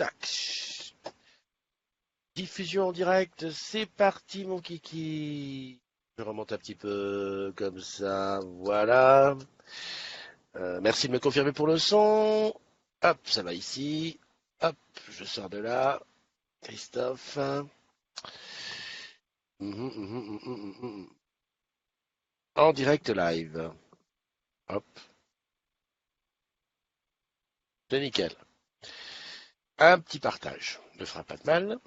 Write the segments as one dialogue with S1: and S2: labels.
S1: Tac. Diffusion en direct, c'est parti mon kiki. Je remonte un petit peu comme ça, voilà. Merci de me confirmer pour le son. Hop, ça va ici. Hop, je sors de là. Christophe. En direct live. Hop, c'est nickel. Un petit partage ne fera pas de mal.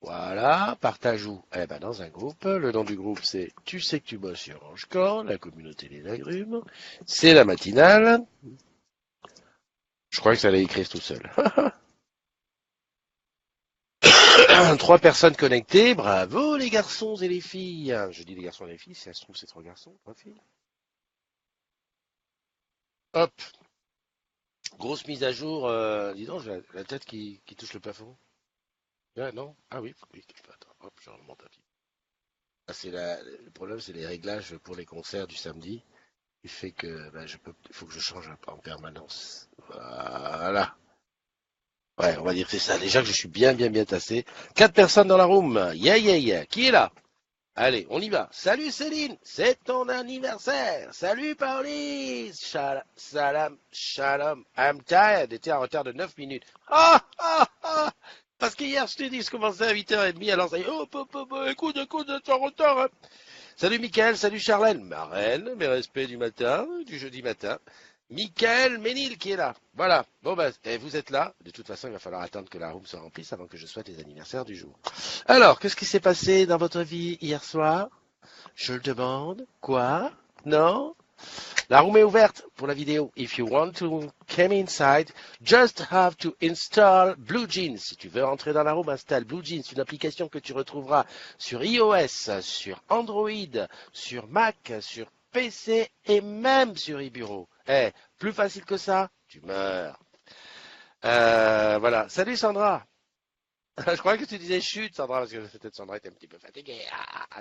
S1: Voilà, partage où? Eh ben dans un groupe. Le nom du groupe c'est Tu sais que tu bosses sur Angecore, la communauté des agrumes. C'est la matinale. Je crois que ça allait écrire tout seul. 3 personnes connectées, bravo les garçons et les filles. Je dis les garçons et les filles, si ça se trouve c'est 3 garçons, 3 filles. Hop, grosse mise à jour. Dis donc, j'ai la tête qui touche le plafond. Ah, non? Ah oui, oui, attends, hop, je remonte un petit peu. Ah, le problème, c'est les réglages pour les concerts du samedi. Il fait que ben, il faut que je change en permanence. Voilà. Ouais, on va dire que c'est ça. Déjà que je suis bien tassé. 4 personnes dans la room. Yeah, yeah, yeah. Qui est là? Allez, on y va. Salut Céline, c'est ton anniversaire. Salut Pauline. Salam, shalom. I'm tired. T'étais en retard de 9 minutes. Ah. Parce qu'hier, je t'ai dit, je commençais à 8h30, alors ça y est. Oh, écoute, t'es en retard. Hein. Salut Mickaël, salut Charlène, ma reine, mes respects du matin, du jeudi matin. Mickaël Ménil qui est là. Voilà. Bon ben, vous êtes là. De toute façon, il va falloir attendre que la room se remplisse avant que je souhaite les anniversaires du jour. Alors, qu'est-ce qui s'est passé dans votre vie hier soir? Je le demande. Quoi? Non? La room est ouverte pour la vidéo. If you want to come inside, just have to install Blue Jeans. Si tu veux entrer dans la room, installe Blue Jeans, une application que tu retrouveras sur iOS, sur Android, sur Mac, sur PC et même sur eBureau. Plus facile que ça, tu meurs. Voilà. Salut Sandra. Je crois que tu disais chute, Sandra, parce que peut-être Sandra était un petit peu fatiguée.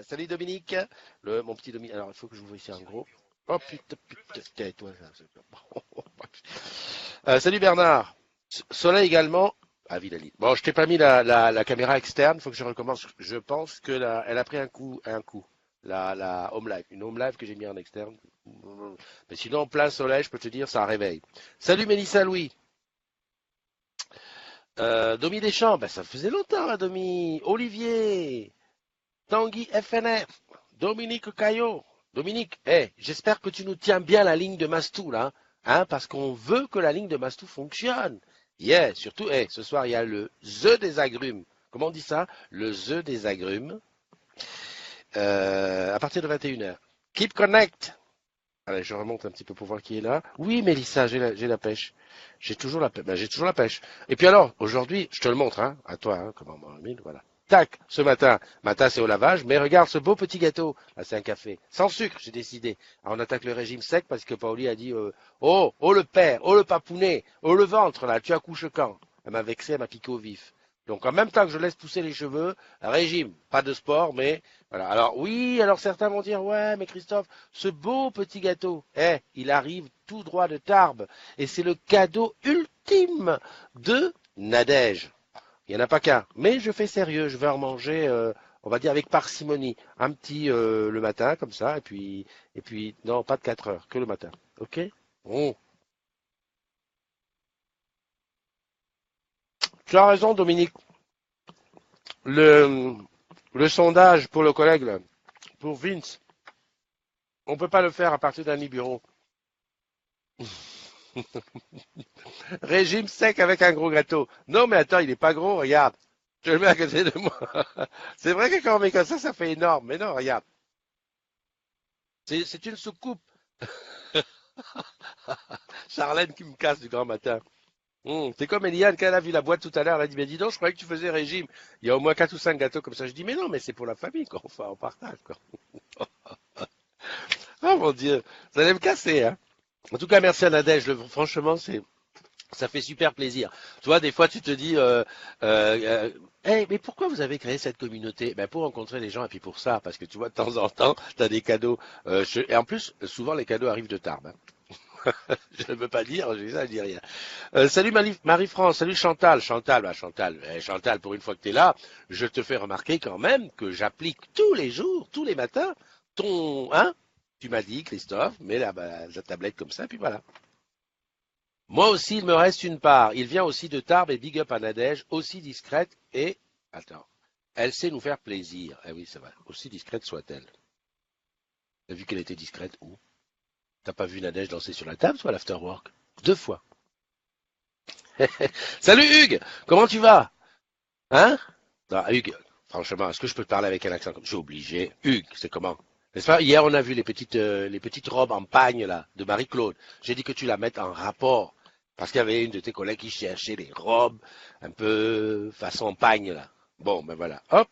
S1: Salut Dominique. Mon petit Dominique. Alors, il faut que je vous vois ici en gros. Oh putain, tais-toi. Salut Bernard. Soleil également. Ah, Villali. Bon, je t'ai pas mis la caméra externe, il faut que je recommence. Je pense que elle a pris un coup. La home live. Une home live que j'ai mis en externe. Mais sinon, en plein soleil, je peux te dire, ça réveille. Salut Mélissa Louis. Domi Deschamps, ben ça faisait longtemps, hein, Domi. Olivier. Tanguy FNF. Dominique Caillot. Dominique, j'espère que tu nous tiens bien la ligne de Mastou, là. Hein, parce qu'on veut que la ligne de Mastou fonctionne. Yeah, surtout, ce soir, il y a le The des agrumes. Comment on dit ça? Le The des agrumes. À partir de 21h. Keep connect. Allez, je remonte un petit peu pour voir qui est là. Oui, Mélissa, j'ai la pêche. J'ai toujours la pêche. Ben, j'ai toujours la pêche. Et puis alors, aujourd'hui, je te le montre, hein, à toi, hein, comment on mine, voilà. Tac, ce matin, c'est au lavage, mais regarde ce beau petit gâteau. Là, c'est un café. Sans sucre, j'ai décidé. Alors, on attaque le régime sec parce que Pauli a dit, oh le père, oh le papounet, oh le ventre, là, tu accouches quand? Elle m'a vexé, elle m'a piqué au vif. Donc, en même temps que je laisse pousser les cheveux, régime, pas de sport, mais voilà. Alors, oui, alors certains vont dire, ouais, mais Christophe, ce beau petit gâteau, il arrive tout droit de Tarbes. Et c'est le cadeau ultime de Nadège. Il n'y en a pas qu'un. Mais je fais sérieux, je vais en manger, on va dire avec parcimonie. Un petit le matin, comme ça, et puis, non, pas de 4 heures, que le matin. Ok? Bon. Tu as raison, Dominique. Le, le sondage pour le collègue, là, pour Vince, on ne peut pas le faire à partir d'un bureau. Régime sec avec un gros gâteau. Non, mais attends, il est pas gros, regarde. Je le mets à côté de moi. C'est vrai que quand on met comme ça fait énorme. Mais non, regarde. C'est une soucoupe. Charlène qui me casse du grand matin. C'est comme Eliane, quand elle a vu la boîte tout à l'heure, elle a dit, mais dis donc, je croyais que tu faisais régime. Il y a au moins 4 ou 5 gâteaux comme ça. Je dis, mais non, mais c'est pour la famille, quoi. Enfin, on partage, quoi. Oh mon Dieu, ça allait me casser, hein. En tout cas, merci à Nadège. Franchement, ça fait super plaisir. Tu vois, des fois, tu te dis, mais pourquoi vous avez créé cette communauté? Ben, pour rencontrer les gens et puis pour ça, parce que tu vois, de temps en temps, tu as des cadeaux. Et en plus, souvent, les cadeaux arrivent de Tarbes. Hein. Je ne veux pas dire, j'ai ça, je dis rien. Salut Marie-France, salut Chantal. Chantal, Chantal, pour une fois que tu es là, je te fais remarquer quand même que j'applique tous les jours, tous les matins, ton, hein, tu m'as dit, Christophe, mets la tablette comme ça, puis voilà. Moi aussi, il me reste une part. Il vient aussi de Tarbes et Big Up à Nadège, aussi discrète et, attends, elle sait nous faire plaisir. Eh oui, c'est vrai, aussi discrète soit-elle. T'as vu qu'elle était discrète où? T'as pas vu Nadège danser sur la table, toi, l'afterwork? 2 fois. Salut Hugues, comment tu vas? Hein? Non, Hugues, franchement, est-ce que je peux te parler avec un accent comme... Je suis obligé. Hugues, c'est comment? N'est-ce pas? Hier, on a vu les petites robes en pagne, là, de Marie-Claude. J'ai dit que tu la mettes en rapport. Parce qu'il y avait une de tes collègues qui cherchait des robes un peu façon pagne, là. Bon, ben voilà. Hop.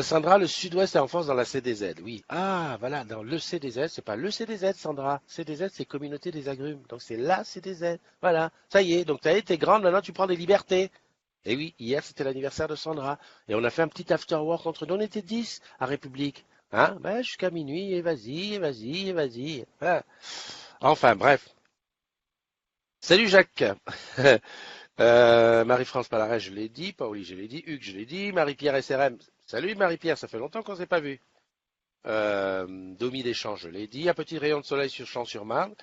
S1: Sandra, le Sud-Ouest est en force dans la CDZ. Oui. Ah, voilà, dans le CDZ, c'est pas le CDZ, Sandra. CDZ, c'est Communauté des Agrumes. Donc c'est la CDZ. Voilà. Ça y est. Donc t'as été grande, maintenant tu prends des libertés. Et oui, hier c'était l'anniversaire de Sandra. Et on a fait un petit after work entre nous. On était 10 à République. Hein? Ben, jusqu'à minuit, et vas-y, et vas-y, et vas-y. Hein. Enfin, bref. Salut Jacques. Marie-France Palaret, je l'ai dit. Pauli, je l'ai dit. Hugues, je l'ai dit. Marie-Pierre SRM. Salut Marie-Pierre, ça fait longtemps qu'on ne s'est pas vu. Domi Deschamps, je l'ai dit. Un petit rayon de soleil sur Champs-sur-Marne.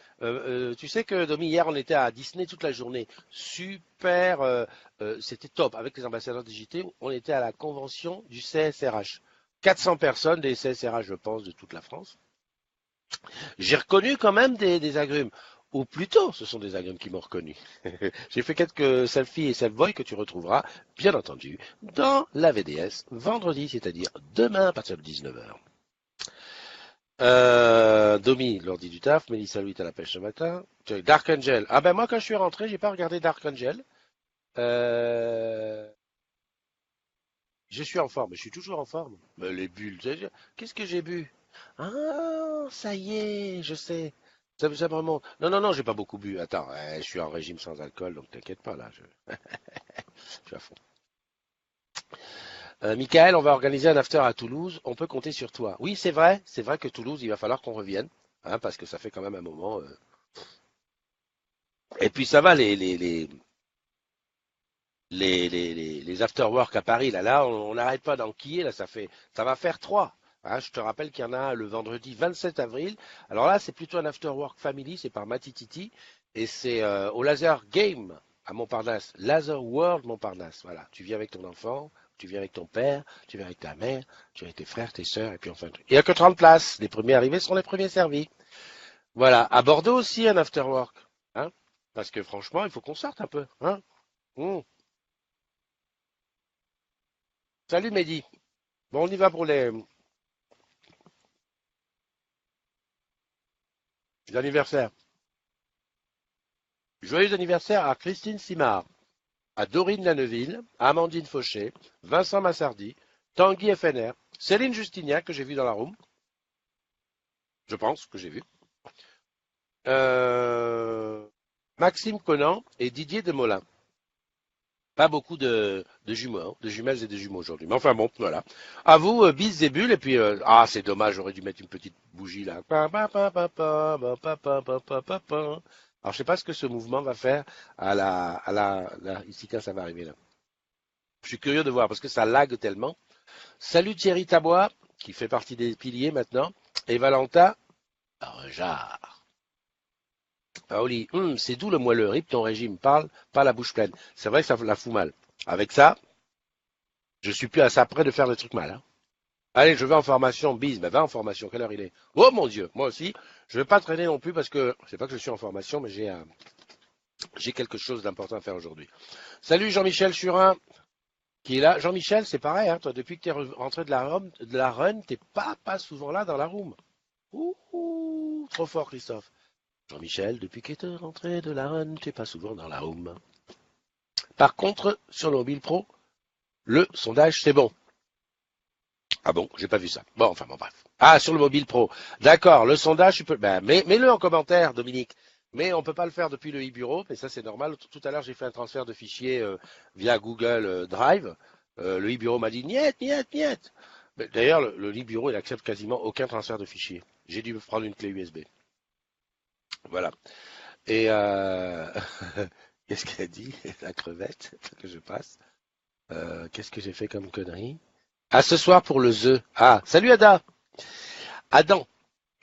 S1: Tu sais que Domi, hier, on était à Disney toute la journée. Super, c'était top. Avec les ambassadeurs digitaux, on était à la convention du CSRH. 400 personnes des CSRH, je pense, de toute la France. J'ai reconnu quand même des agrumes. Ou plutôt, ce sont des agrumes qui m'ont reconnu. J'ai fait quelques selfies et self-boy que tu retrouveras, bien entendu, dans la VDS vendredi, c'est-à-dire demain à partir de 19h. Domi, l'ordi du taf, Mélissa Louis à la pêche ce matin. Dark Angel. Ah ben moi quand je suis rentré, j'ai pas regardé Dark Angel. Euh, je suis en forme, je suis toujours en forme. Mais les bulles, qu'est-ce que j'ai bu? Ah, ça y est, je sais. Ça me remonte. Non, non, non, j'ai pas beaucoup bu. Attends, je suis en régime sans alcool, donc t'inquiète pas là, je suis à fond. Michael, on va organiser un after à Toulouse. On peut compter sur toi. Oui, c'est vrai que Toulouse, il va falloir qu'on revienne, hein, parce que ça fait quand même un moment. Et puis ça va, les after-work à Paris, là, on n'arrête pas d'enquiller, là, ça va faire 3. Hein, je te rappelle qu'il y en a un le vendredi 27 avril. Alors là, c'est plutôt un after-work family, c'est par Matititi, et c'est au Laser Game à Montparnasse, Laser World Montparnasse. Voilà, tu viens avec ton enfant, tu viens avec ton père, tu viens avec ta mère, tu viens avec tes frères, tes sœurs, et puis enfin, il n'y a que 30 places. Les premiers arrivés seront les premiers servis. Voilà, à Bordeaux aussi, un after-work. Hein, parce que franchement, il faut qu'on sorte un peu. Hein. Mmh. Salut Mehdi. Bon, on y va pour les anniversaires. Joyeux anniversaire à Christine Simard, à Dorine Lanneville, à Amandine Fauché, Vincent Massardi, Tanguy FNR, Céline Justignac, que j'ai vu dans la room, je pense que j'ai vu, euh, Maxime Conan et Didier Demolin. Pas beaucoup de jumeaux, hein, de jumelles et de jumeaux aujourd'hui. Mais enfin bon, voilà. À vous, bis et bulles, et puis ah c'est dommage, j'aurais dû mettre une petite bougie là. Alors je sais pas ce que ce mouvement va faire ici quand ça va arriver là. Je suis curieux de voir parce que ça lag tellement. Salut Thierry Tabois, qui fait partie des piliers maintenant, et Valentin Rejard. Paoli, c'est doux le moelleux, rip ton régime, parle, pas la bouche pleine. C'est vrai que ça la fout mal. Avec ça, je suis plus à ça près de faire des trucs mal. Hein. Allez, je vais en formation, bise, ben va en formation, quelle heure il est? Oh mon Dieu, moi aussi, je vais pas traîner non plus parce que, c'est pas que je suis en formation, mais j'ai quelque chose d'important à faire aujourd'hui. Salut Jean-Michel Churin, qui est là. Jean-Michel, c'est pareil, hein, toi, depuis que tu es rentré de la run, t'es pas souvent là dans la room. Ouh, trop fort Christophe. Jean-Michel, depuis que tu es rentré de la run, t'es pas souvent dans la room. Par contre, sur le mobile pro, le sondage, c'est bon. Ah bon, j'ai pas vu ça. Bon, enfin bon, bref. Ah, sur le mobile pro. D'accord, le sondage, tu peux. Ben, mets-le en commentaire, Dominique. Mais on peut pas le faire depuis le e-bureau, mais ça c'est normal. Tout à l'heure, j'ai fait un transfert de fichiers via Google Drive. Le e-bureau m'a dit niet, niet, niet. D'ailleurs, le e-bureau, il accepte quasiment aucun transfert de fichiers. J'ai dû prendre une clé USB. Voilà. Et qu'est-ce qu'elle dit, la crevette? Faut que je passe. Qu'est-ce que j'ai fait comme connerie? À ce soir pour le The. Ah, salut Ada. Adam,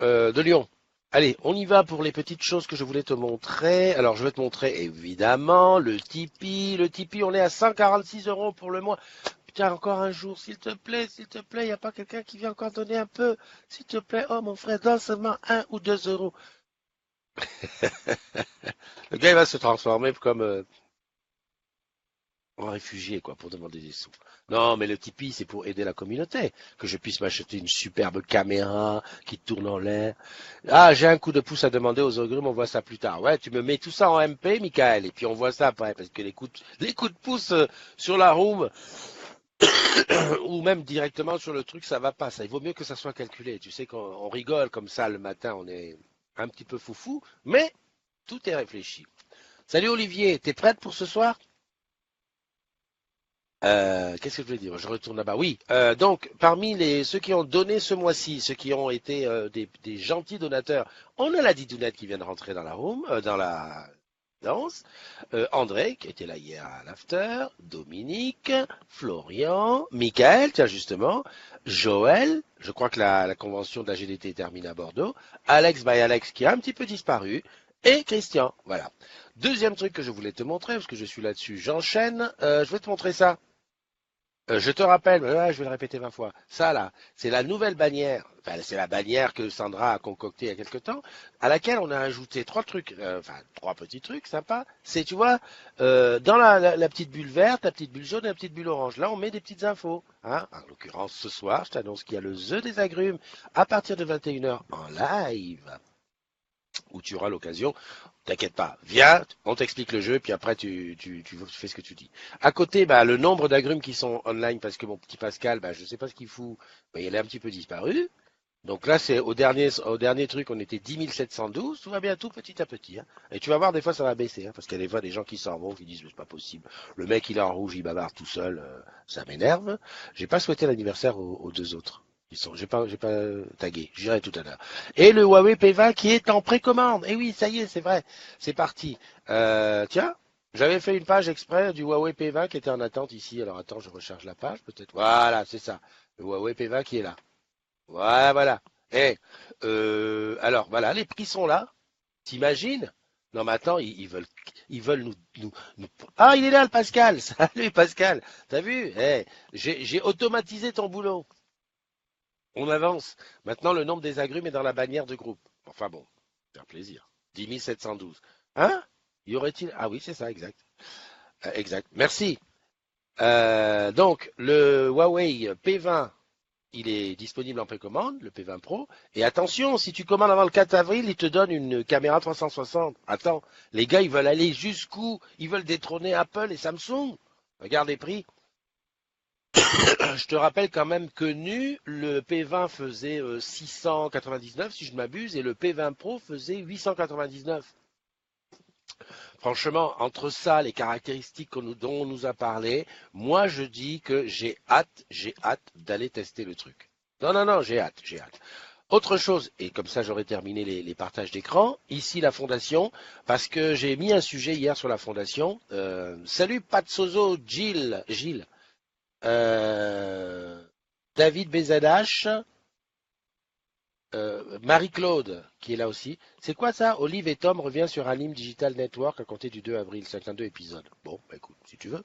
S1: de Lyon. Allez, on y va pour les petites choses que je voulais te montrer. Alors, je vais te montrer évidemment le Tipeee. Le Tipeee, on est à 146 euros pour le mois. Putain, encore un jour, s'il te plaît, y a pas quelqu'un qui vient encore donner un peu? S'il te plaît, oh mon frère, donne seulement 1 ou 2 euros. Le gars, il va se transformer comme en réfugié, quoi, pour demander des sous. Non, mais le Tipeee, c'est pour aider la communauté. Que je puisse m'acheter une superbe caméra qui tourne en l'air. Ah, j'ai un coup de pouce à demander aux ogrumes, on voit ça plus tard. Ouais, tu me mets tout ça en MP, Michael, et puis on voit ça après, parce que les coups de pouce sur la room, ou même directement sur le truc, ça va pas. Ça, il vaut mieux que ça soit calculé. Tu sais qu'on rigole comme ça le matin, on est un petit peu foufou, mais tout est réfléchi. Salut Olivier, t'es prête pour ce soir? Qu'est-ce que je voulais dire? Je retourne là-bas. Oui. Donc, parmi ceux qui ont donné ce mois-ci, ceux qui ont été des gentils donateurs, on a la didounette qui vient de rentrer dans la room, dans la danse. André, qui était là hier à l'after. Dominique, Florian, Michael, tiens justement, Joël. Je crois que la convention de la GDT est terminée à Bordeaux. Alex by Alex qui a un petit peu disparu. Et Christian. Voilà. Deuxième truc que je voulais te montrer, parce que je suis là-dessus, j'enchaîne. Je vais te montrer ça. Je te rappelle, mais ouais, je vais le répéter 20 fois. Ça là, c'est la nouvelle bannière. Enfin, c'est la bannière que Sandra a concoctée il y a quelque temps, à laquelle on a ajouté trois trucs, enfin trois petits trucs sympas. C'est, tu vois, dans la petite bulle verte, la petite bulle jaune et la petite bulle orange. Là, on met des petites infos. Hein. En l'occurrence, ce soir, je t'annonce qu'il y a le The des agrumes à partir de 21h en live, où tu auras l'occasion. T'inquiète pas, viens, on t'explique le jeu, puis après tu fais ce que tu dis. À côté, bah, le nombre d'agrumes qui sont online, parce que mon petit Pascal, bah, je sais pas ce qu'il fout, bah, il est un petit peu disparu. Donc là, c'est au dernier truc, on était 10 712, tout va bien tout petit à petit. Hein. Et tu vas voir, des fois, ça va baisser, hein, parce qu'il y a des fois des gens qui s'en vont, qui disent, mais c'est pas possible. Le mec, il est en rouge, il bavarde tout seul, ça m'énerve. J'ai pas souhaité l'anniversaire aux deux autres. J'ai pas tagué, j'irai tout à l'heure. Et le Huawei P20 qui est en précommande. Et oui, ça y est, c'est vrai, c'est parti. Tiens, j'avais fait une page exprès du Huawei P20 qui était en attente ici. Alors attends, je recharge la page, peut-être. Voilà, c'est ça. Le Huawei P20 qui est là. Ouais, voilà. Et alors voilà, les prix sont là. T'imagines? Non, mais attends, ils veulent nous. Ah, il est là, le Pascal. Salut, Pascal. T'as vu? J'ai automatisé ton boulot. On avance. Maintenant, le nombre des agrumes est dans la bannière de groupe. Enfin bon, faire plaisir. 10 712. Hein? Y aurait-il? Ah oui, c'est ça, exact. Exact. Merci. Donc, le Huawei P20, il est disponible en précommande, le P20 Pro. Et attention, si tu commandes avant le 4 avril, il te donne une caméra 360. Attends, les gars, ils veulent aller jusqu'où? Ils veulent détrôner Apple et Samsung. Regarde les prix. Je te rappelle quand même que nu, le P20 faisait 699 si je ne m'abuse, et le P20 Pro faisait 899. Franchement, entre ça, les caractéristiques dont on nous a parlé, moi je dis que j'ai hâte d'aller tester le truc. Non, non, non, j'ai hâte, j'ai hâte. Autre chose, et comme ça j'aurai terminé les partages d'écran, ici la fondation, parce que j'ai mis un sujet hier sur la fondation. Salut Pat Sozo, Gilles. Euh, David BZH, Marie-Claude, qui est là aussi. C'est quoi ça? Olive et Tom revient sur Anime Digital Network à compter du 2 avril, 52 épisodes. Bon, bah écoute, si tu veux.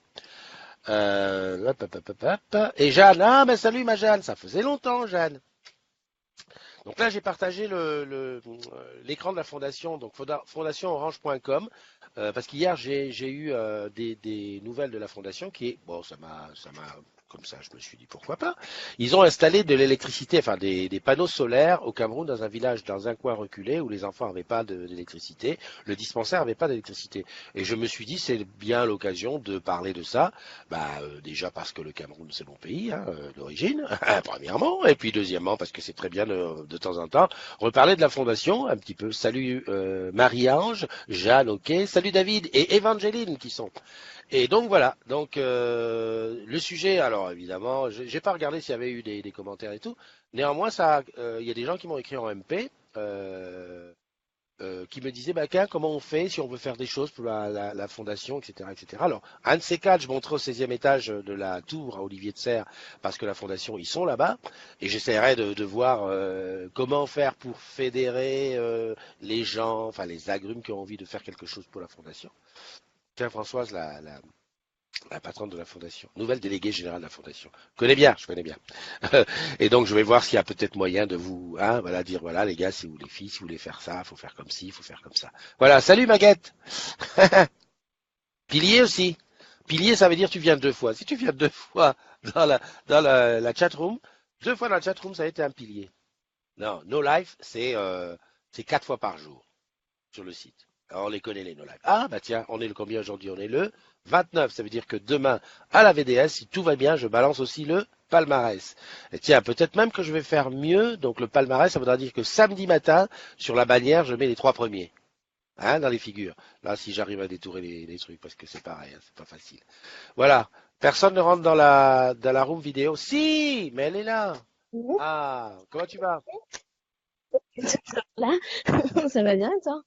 S1: Hop, hop, hop, hop, hop. Et Jeanne, ah ben salut ma Jeanne, ça faisait longtemps Jeanne. Donc là j'ai partagé l'écran de la fondation, donc fondationorange.com, parce qu'hier j'ai eu des nouvelles de la fondation qui est, bon ça m'a comme ça, je me suis dit pourquoi pas. Ils ont installé de l'électricité, enfin des panneaux solaires au Cameroun dans un village, dans un coin reculé où les enfants n'avaient pas d'électricité, le dispensaire n'avait pas d'électricité. Et je me suis dit c'est bien l'occasion de parler de ça. Déjà parce que le Cameroun c'est mon pays hein, d'origine, premièrement, et puis deuxièmement parce que c'est très bien de temps en temps reparler de la fondation un petit peu. Salut Marie-Ange, Jeanne, ok, salut David et Evangeline qui sont. Et donc voilà, donc le sujet, alors évidemment, j'ai pas regardé s'il y avait eu des commentaires et tout. Néanmoins, il y a des gens qui m'ont écrit en MP. qui me disait, bah, comment on fait si on veut faire des choses pour la fondation, etc., etc. Alors, un de ces quatre, je montrais au 16e étage de la tour à Olivier de Serres, parce que la fondation, ils sont là-bas, et j'essaierai de voir comment faire pour fédérer les gens, enfin les agrumes qui ont envie de faire quelque chose pour la fondation. Tiens, Françoise, la patronne de la fondation, nouvelle déléguée générale de la fondation. Je connais bien. Et donc je vais voir s'il y a peut-être moyen de vous, hein, voilà, dire voilà les gars, si vous les filles, si vous voulez faire ça, faut faire comme ci, il faut faire comme ça. Voilà, salut Maguette. Pilier aussi. Pilier, ça veut dire tu viens deux fois. Si tu viens deux fois dans la chat room, deux fois dans la chat room, ça a été un pilier. Non, No Life, c'est 4 fois par jour sur le site. Alors, on les connaît les No Life. Ah bah tiens, on est le combien aujourd'hui? On est le 29. Ça veut dire que demain, à la VDS, si tout va bien, je balance aussi le palmarès. Et tiens, peut-être même que je vais faire mieux. Donc le palmarès, ça voudra dire que samedi matin, sur la bannière, je mets les 3 premiers. Hein, dans les figures. Là, si j'arrive à détourer les trucs, parce que c'est pareil, hein, c'est pas facile. Voilà. Personne ne rentre dans la room vidéo. Si, mais elle est là.
S2: Mhm.
S1: Ah, comment tu vas?
S2: Là, ça va bien et toi?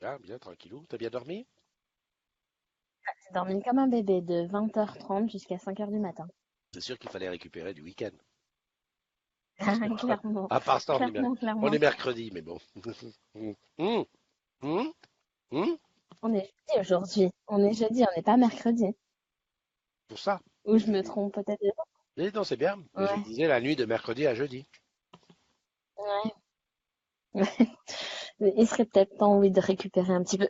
S1: Bien, bien, tranquillou. T'as bien dormi?
S2: J'ai dormi comme un bébé de 20h30 jusqu'à 5h du matin.
S1: C'est sûr qu'il fallait récupérer du week-end.
S2: Clairement,
S1: À part ça,
S2: clairement,
S1: on
S2: clairement.
S1: est mercredi, mais bon. Hum, hum, hum.
S2: On est jeudi aujourd'hui. On est jeudi, on n'est pas mercredi.
S1: Pour ça.
S2: Ou je me trompe peut-être.
S1: Et non, c'est bien. Mais je
S2: Ouais,
S1: disais la nuit de mercredi à jeudi.
S2: ouais. Mais il serait peut-être temps, oui, de récupérer un petit peu.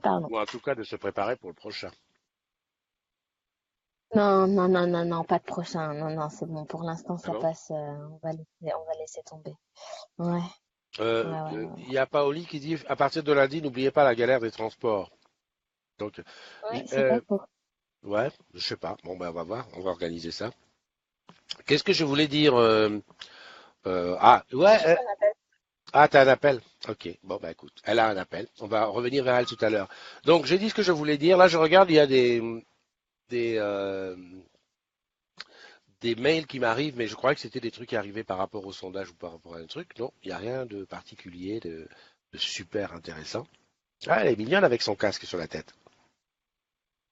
S2: Pardon.
S1: Ou en tout cas de se préparer pour le prochain.
S2: Non, non, non, non, non, pas de prochain. Non, non, c'est bon. Pour l'instant,
S1: Ah
S2: ça
S1: non?
S2: passe. On va laisser tomber. Ouais, ouais, ouais, ouais.
S1: Il y a Paoli qui dit à partir de lundi, n'oubliez pas la galère des transports. Donc,
S2: Ouais, c'est pas
S1: euh,
S2: faux.
S1: ouais, je sais pas. Bon, ben, on va voir. On va organiser ça. Qu'est-ce que je voulais dire ah, ouais. Ah, t'as un appel. Ok. Bon, bah écoute, elle a un appel. On va revenir vers elle tout à l'heure. Donc, j'ai dit ce que je voulais dire. Là, je regarde, il y a des, euh, des mails qui m'arrivent, mais je croyais que c'était des trucs qui arrivaient par rapport au sondage ou par rapport à un truc. Non, il n'y a rien de particulier, de super intéressant. Ah, elle est mignonne avec son casque sur la tête.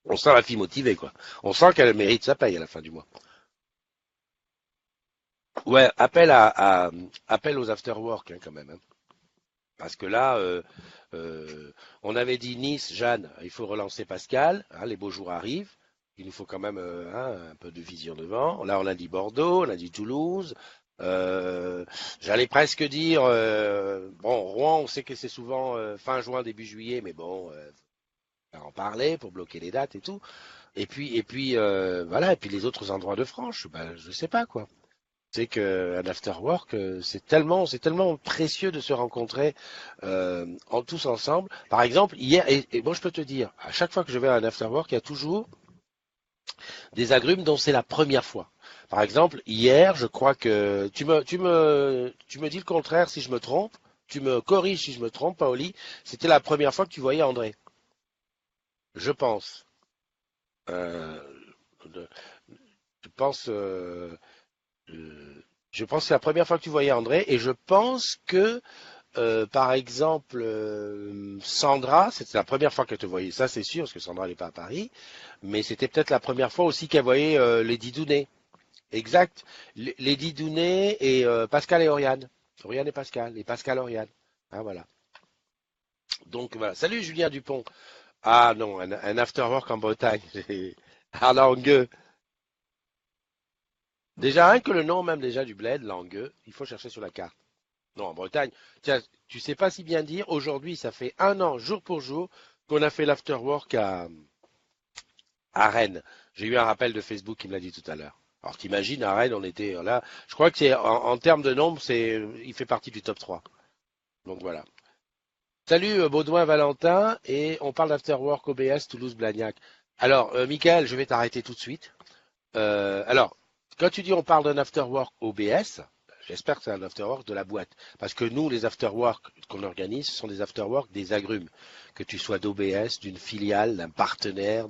S1: On sent la fille motivée, quoi. On sent qu'elle mérite sa paye à la fin du mois. Ouais, appel aux after-work, hein, quand même, hein. Parce que là, on avait dit Nice, Jeanne, il faut relancer Pascal, hein, les beaux jours arrivent, il nous faut quand même hein, un peu de vision devant. Là, on a dit Bordeaux, on a dit Toulouse. J'allais presque dire, bon, Rouen, on sait que c'est souvent fin juin, début juillet, mais bon, on va en parler pour bloquer les dates et tout. Et puis, voilà, et puis les autres endroits de France, ben, je sais pas quoi. C'est qu'un after work, c'est tellement précieux de se rencontrer tous ensemble. Par exemple, hier, et moi je peux te dire, à chaque fois que je vais à un after work, il y a toujours des agrumes dont c'est la première fois. Par exemple, hier, je crois que tu me dis le contraire si je me trompe, tu me corriges si je me trompe, Paoli, c'était la première fois que tu voyais André. Je pense. Euh, de- je pense. Je pense que c'est la première fois que tu voyais André, et je pense que par exemple, Sandra, c'était la première fois qu'elle te voyait, ça c'est sûr, parce que Sandra n'est pas à Paris, mais c'était peut-être la première fois aussi qu'elle voyait Lady Dounet. Exact. Lady Dounet et Pascal et Oriane. Oriane et Pascal Oriane. Ah, voilà. Donc voilà. Salut Julien Dupont. Ah non, un after work en Bretagne. À Langueux. Déjà, rien que le nom même déjà du bled, Langueux, il faut chercher sur la carte. Non, en Bretagne. Tiens, tu sais pas si bien dire, aujourd'hui, ça fait un an, jour pour jour, qu'on a fait l'afterwork à Rennes. J'ai eu un rappel de Facebook qui me l'a dit tout à l'heure. Alors t'imagines, à Rennes, on était là. Je crois que c'est en termes de nombre, il fait partie du top 3. Donc voilà. Salut Baudouin Valentin, et on parle d'afterwork OBS Toulouse-Blagnac. Alors, Michael, je vais t'arrêter tout de suite. Alors, quand tu dis on parle d'un afterwork OBS, j'espère que c'est un afterwork de la boîte. Parce que nous, les afterwork qu'on organise, ce sont des afterwork des agrumes. Que tu sois d'OBS, d'une filiale, d'un partenaire,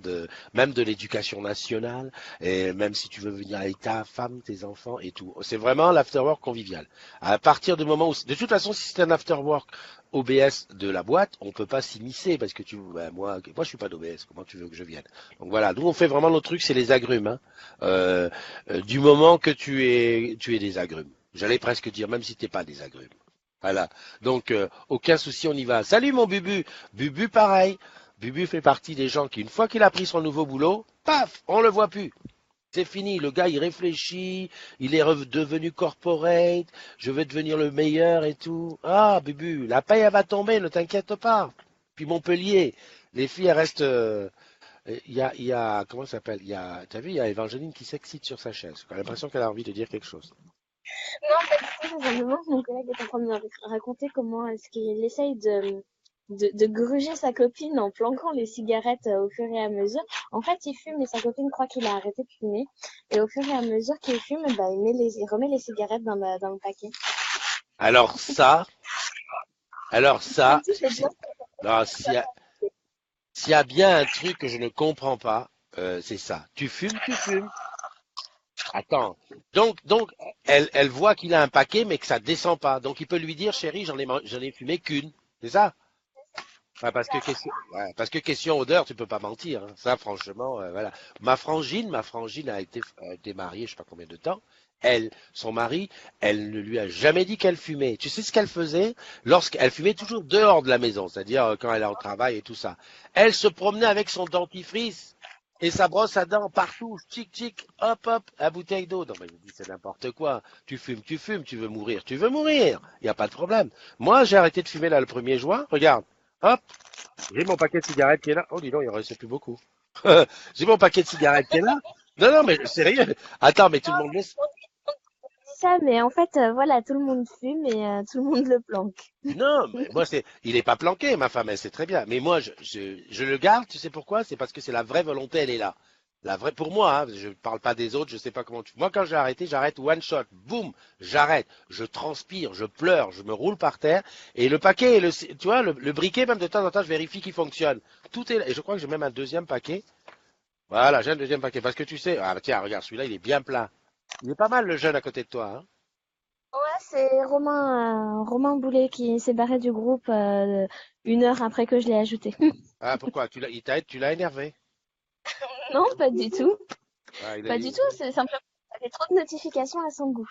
S1: même de l'éducation nationale, et même si tu veux venir avec ta femme, tes enfants et tout. C'est vraiment l'afterwork convivial. À partir du moment où, de toute façon, si c'est un afterwork OBS de la boîte, on peut pas s'immiscer parce que moi, je suis pas d'OBS. Comment tu veux que je vienne? Donc voilà, nous on fait vraiment nos trucs, c'est les agrumes. Hein. Du moment que tu es des agrumes. J'allais presque dire, même si t'es pas des agrumes. Voilà. Donc, aucun souci, on y va. Salut mon Bubu. Bubu, pareil. Bubu fait partie des gens qui, une fois qu'il a pris son nouveau boulot, paf, on le voit plus. C'est fini. Le gars, il réfléchit. Il est devenu corporate. Je veux devenir le meilleur et tout. Ah, Bubu, la paye, elle va tomber, ne t'inquiète pas. Puis Montpellier, les filles, elles restent. Comment ça s'appelle? T'as vu, il y a Evangeline qui s'excite sur sa chaise. J'ai l'impression qu'elle a envie de dire quelque chose.
S2: Non, pas du tout, c'est simplement que mon collègue est en train de me raconter comment est-ce qu'il essaye de gruger sa copine en planquant les cigarettes au fur et à mesure. En fait, il fume et sa copine croit qu'il a arrêté de fumer. Et au fur et à mesure qu'il fume, bah, il remet les cigarettes dans le paquet.
S1: Alors ça,
S2: Comme si c'est bien.
S1: non, s'il y a bien un truc que je ne comprends pas, c'est ça. Tu fumes, tu fumes. Attends. Donc, elle voit qu'il a un paquet, mais que ça descend pas. Donc, il peut lui dire, chérie, j'en ai fumé qu'une. C'est ça? Ouais, parce que question odeur, tu peux pas mentir. Hein. Ça, franchement, voilà. Ma frangine a été mariée, je sais pas combien de temps. Son mari, elle ne lui a jamais dit qu'elle fumait. Tu sais ce qu'elle faisait? Lorsqu'elle fumait toujours dehors de la maison, c'est-à-dire quand elle est au travail et tout ça. Elle se promenait avec son dentifrice et sa brosse à dents partout, tic tic, hop hop, la bouteille d'eau. Non mais je dis c'est n'importe quoi. Tu fumes, tu veux mourir, tu veux mourir. Il n'y a pas de problème. Moi, j'ai arrêté de fumer là le 1er juin. Regarde. Hop, j'ai mon paquet de cigarettes qui est là. Oh, dis donc, il en reste plus beaucoup. J'ai mon paquet de cigarettes qui est là. Non, non, mais sérieux. Attends, mais tout le monde laisse.
S2: On dit ça, mais en fait, voilà, tout le monde fume et tout le monde le planque.
S1: Non, mais moi, il est pas planqué, ma femme, elle sait très bien. Mais moi, je le garde, tu sais pourquoi? C'est parce que c'est la vraie volonté, elle est là. La vraie, pour moi, hein, je ne parle pas des autres, je sais pas comment tu. Moi, quand j'ai arrêté, j'arrête one shot, boum, j'arrête, je transpire, je pleure, je me roule par terre, et le paquet, tu vois, le briquet, même de temps en temps, je vérifie qu'il fonctionne. Tout est là, et je crois que j'ai même un deuxième paquet. Voilà, j'ai un deuxième paquet, parce que tu sais, ah bah tiens, regarde, celui-là, il est bien plein. Il est pas mal, le jeune à côté de toi, hein.
S2: Ouais, c'est Romain Boulet qui s'est barré du groupe 1 heure après que je l'ai ajouté.
S1: Ah, pourquoi? Tu l'as énervé.
S2: Non, pas du tout.
S1: Ah,
S2: Pas du tout, c'est simplement qu'il avait trop de notifications à son goût.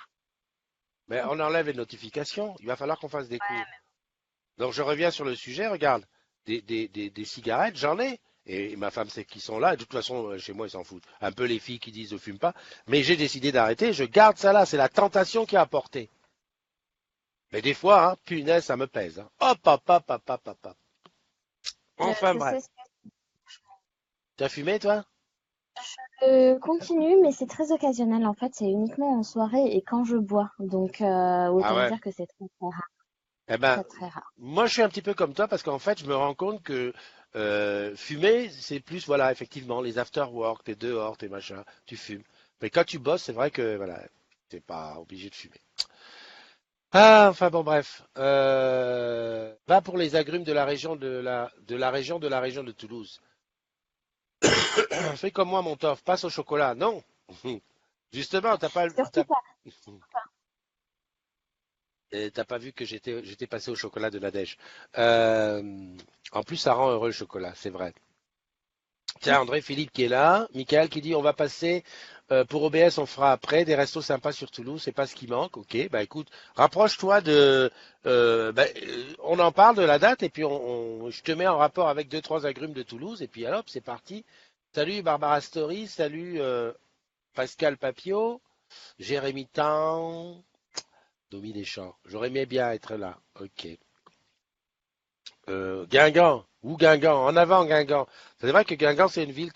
S1: Mais on enlève les notifications, il va falloir qu'on fasse des cours. Donc je reviens sur le sujet, regarde, des cigarettes, j'en ai. Et ma femme sait qu'ils sont là, et de toute façon, chez moi, ils s'en foutent. Un peu les filles qui disent ne fume pas. Mais j'ai décidé d'arrêter, je garde ça là, c'est la tentation qui a apporté. Mais des fois, hein, punaise, ça me pèse. Hein. Hop, hop, hop, hop, hop, hop, hop. Enfin
S2: Je
S1: bref.
S2: sais ce
S1: T'as fumé, toi?
S2: que je continue, mais c'est très occasionnel. En fait, c'est uniquement en soirée et quand je bois. Donc,
S1: Ah
S2: autant
S1: ouais.
S2: dire que c'est très, très rare.
S1: Eh ben,
S2: Très, très rare.
S1: moi, je suis un petit peu comme toi parce qu'en fait, je me rends compte que fumer, c'est plus, voilà, effectivement, les after work, t'es dehors, t'es machin, tu fumes. Mais quand tu bosses, c'est vrai que, voilà, t'es pas obligé de fumer. Ah, enfin bon, bref. Va pour les agrumes de la région de la région de Toulouse. Fais comme moi, mon tof, passe au chocolat. Non. Justement,
S2: Surtout pas.
S1: t'as pas vu que j'étais passé au chocolat de Nadège. Euh, En plus, ça rend heureux le chocolat, c'est vrai. Tiens, André Philippe qui est là, Michael qui dit on va passer pour OBS, on fera après des restos sympas sur Toulouse, c'est pas ce qui manque. Ok, bah écoute, rapproche-toi on en parle de la date et puis je te mets en rapport avec deux trois agrumes de Toulouse et puis alors c'est parti. Salut Barbara Story, salut Pascal Papio, Jérémy Tan, Domi Deschamps. J'aurais aimé bien être là. Ok. Guingamp, ou Guingamp, en avant Guingamp. C'est vrai que Guingamp, c'est une ville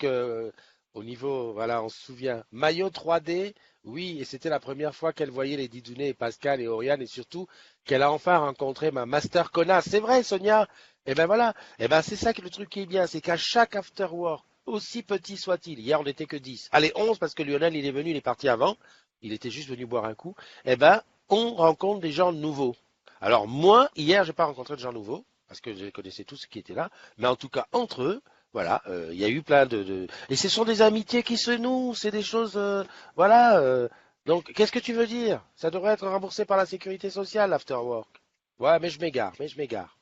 S1: au niveau, voilà, on se souvient. Maillot 3D, oui, et c'était la première fois qu'elle voyait les Didounet, Pascal et Oriane, et surtout qu'elle a enfin rencontré ma master connasse. C'est vrai, Sonia. Et ben voilà. Et ben c'est ça que le truc qui est bien, c'est qu'à chaque after work, aussi petit soit-il, hier on n'était que 10. Allez, 11 parce que Lionel, il est venu, il est parti avant. Il était juste venu boire un coup. Eh ben, on rencontre des gens nouveaux. Alors moi, hier, j'ai pas rencontré de gens nouveaux, parce que je les connaissais tous qui étaient là, mais en tout cas, entre eux, voilà, il y a eu plein Et ce sont des amitiés qui se nouent, c'est des choses... voilà. Donc, qu'est-ce que tu veux dire? Ça devrait être remboursé par la sécurité sociale, l'after work. Ouais, mais je m'égare, mais je m'égare.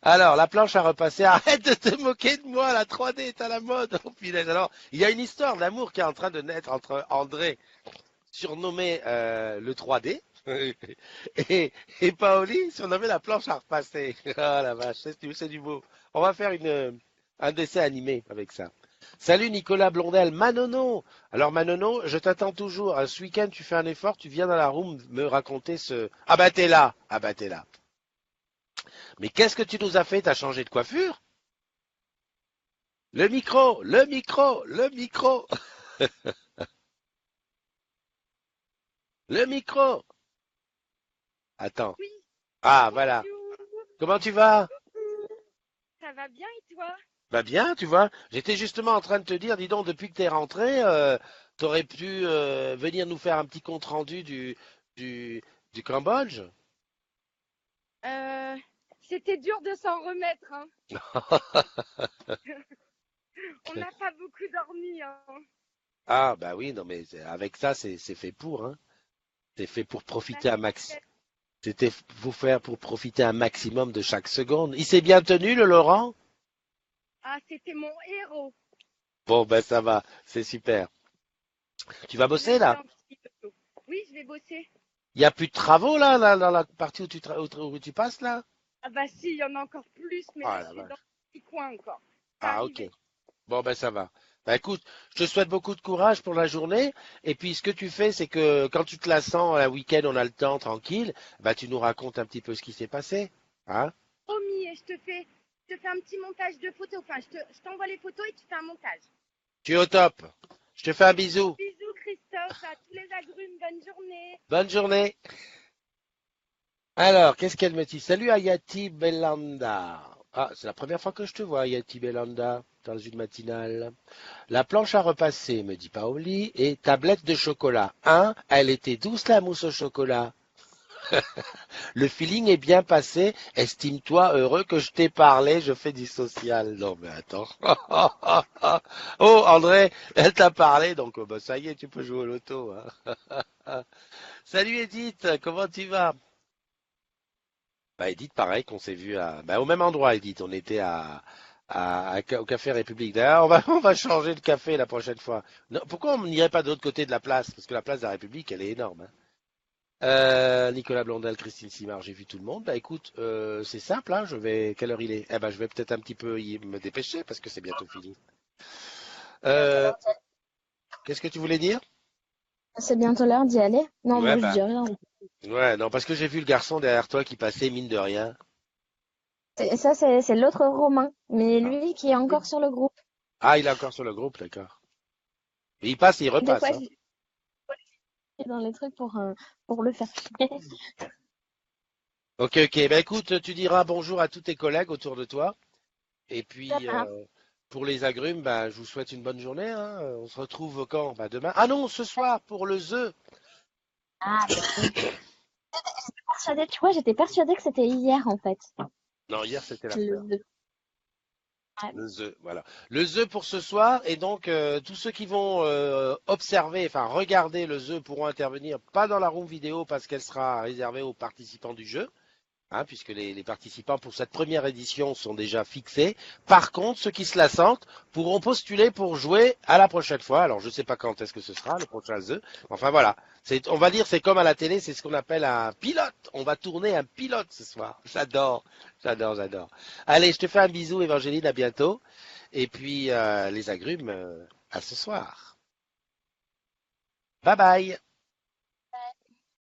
S1: Alors, la planche à repasser. Arrête de te moquer de moi, la 3D est à la mode. Oh, punaise. Alors, il y a une histoire d'amour qui est en train de naître entre André, surnommé le 3D, et Paoli, surnommé la planche à repasser. Oh la vache, c'est du beau. On va faire un dessin animé avec ça. Salut Nicolas Blondel, Manono. Alors Manono, je t'attends toujours. Ce week-end, tu fais un effort, tu viens dans la room me raconter ce... Ah bah t'es là, ah bah t'es là. Mais qu'est-ce que tu nous as fait? T'as changé de coiffure? Le micro, le micro, le micro, le micro. Attends.
S3: Oui,
S1: Ah, voilà.
S3: bonjour.
S1: Comment tu vas?
S3: Ça va bien et toi?
S1: Bah bien, tu vois. J'étais justement en train de te dire, dis donc, depuis que t'es rentré, t'aurais pu venir nous faire un petit compte rendu du, du Cambodge.
S3: Euh, C'était dur de s'en remettre, hein. On n'a pas beaucoup dormi, hein.
S1: Ah, bah oui, non, mais avec ça, c'est fait pour, hein. C'est fait pour
S3: Bah,
S1: profiter un max. C'était vous faire pour profiter un maximum de chaque seconde. Il s'est bien tenu, le Laurent?
S3: ah, c'était mon héros.
S1: Bon, ben ça va, c'est super. Tu vas
S3: On a
S1: bosser
S3: fait
S1: là?
S3: un petit peu. Oui, je vais bosser.
S1: Il n'y a plus de travaux là, dans la partie où où tu passes là?
S3: Ah bah si, il y en a encore plus, mais
S1: Ah
S3: là, je
S1: la
S3: suis dans
S1: vache.
S3: le petit coin encore. Ça
S1: Ah ok.
S3: arrivait.
S1: Bon ben ça va. Bah écoute, je te souhaite beaucoup de courage pour la journée. Et puis ce que tu fais, c'est que quand tu te la sens un week-end, on a le temps tranquille, bah tu nous racontes un petit peu ce qui s'est passé. Hein?
S3: Promis, et je te fais un petit montage de photos. Enfin, je t'envoie les photos et tu fais un montage.
S1: Tu es au top. Je te fais un bisou.
S3: Bisous Christophe, à tous les agrumes, bonne journée.
S1: Bonne journée. Alors, qu'est-ce qu'elle me dit? Salut Ayati Belanda. Ah, c'est la première fois que je te vois, Ayati Belanda, dans une matinale. La planche à repasser, me dit Paoli, et tablette de chocolat. Hein? Elle était douce la mousse au chocolat. Le feeling est bien passé. Estime-toi heureux que je t'ai parlé. Je fais du social. Non, mais attends. Oh, André, elle t'a parlé, donc bah, ça y est, tu peux jouer au loto. Hein. Salut Edith, comment tu vas? Bah, Edith, pareil qu'on s'est vu au même endroit, Edith. On était au Café République. D'ailleurs, on va changer de café la prochaine fois. Non, pourquoi on n'irait pas de l'autre côté de la place? Parce que la place de la République, elle est énorme. Hein. Nicolas Blondel, Christine Simard, j'ai vu tout le monde. Bah écoute, c'est simple, hein, quelle heure il est? Eh ben, je vais peut-être un petit peu me dépêcher parce que c'est bientôt fini. Euh, qu'est-ce que tu voulais dire?
S2: C'est bientôt l'heure d'y aller. Non,
S1: Ouais,
S2: moi je
S1: bah,
S2: dis rien.
S1: ouais, non, parce que j'ai vu le garçon derrière toi qui passait mine de rien.
S2: Ça, c'est l'autre Romain, mais
S1: Ah,
S2: lui qui est encore sur le groupe.
S1: Ah, il est encore sur le groupe, d'accord. Et il passe et il
S2: Des
S1: repasse,
S2: fois,
S1: hein.
S2: je suis dans les trucs pour le faire.
S1: Ok, ok. Ben écoute, tu diras bonjour à tous tes collègues autour de toi. Et
S2: Ça
S1: puis,
S2: marche.
S1: pour les agrumes, ben, je vous souhaite une bonne journée. Hein. On se retrouve quand? Ben, demain. Ah non, ce soir pour le The.
S2: Ah, bah oui. Tu vois, j'étais persuadée que c'était hier en fait.
S1: Non, hier c'était l'after.
S2: Le... Ouais.
S1: Le The, voilà. Le The pour ce soir. Et donc, tous ceux qui vont observer, enfin regarder le The pourront intervenir, pas dans la room vidéo parce qu'elle sera réservée aux participants du jeu. Hein, puisque les participants pour cette première édition sont déjà fixés. Par contre, ceux qui se la sentent pourront postuler pour jouer à la prochaine fois. Alors, je ne sais pas quand est-ce que ce sera, le prochain jeu. Enfin, voilà. On va dire, c'est comme à la télé, c'est ce qu'on appelle un pilote. On va tourner un pilote ce soir. J'adore, j'adore, j'adore. Allez, je te fais un bisou, Évangéline, à bientôt. Et puis, les agrumes, à ce soir. Bye bye.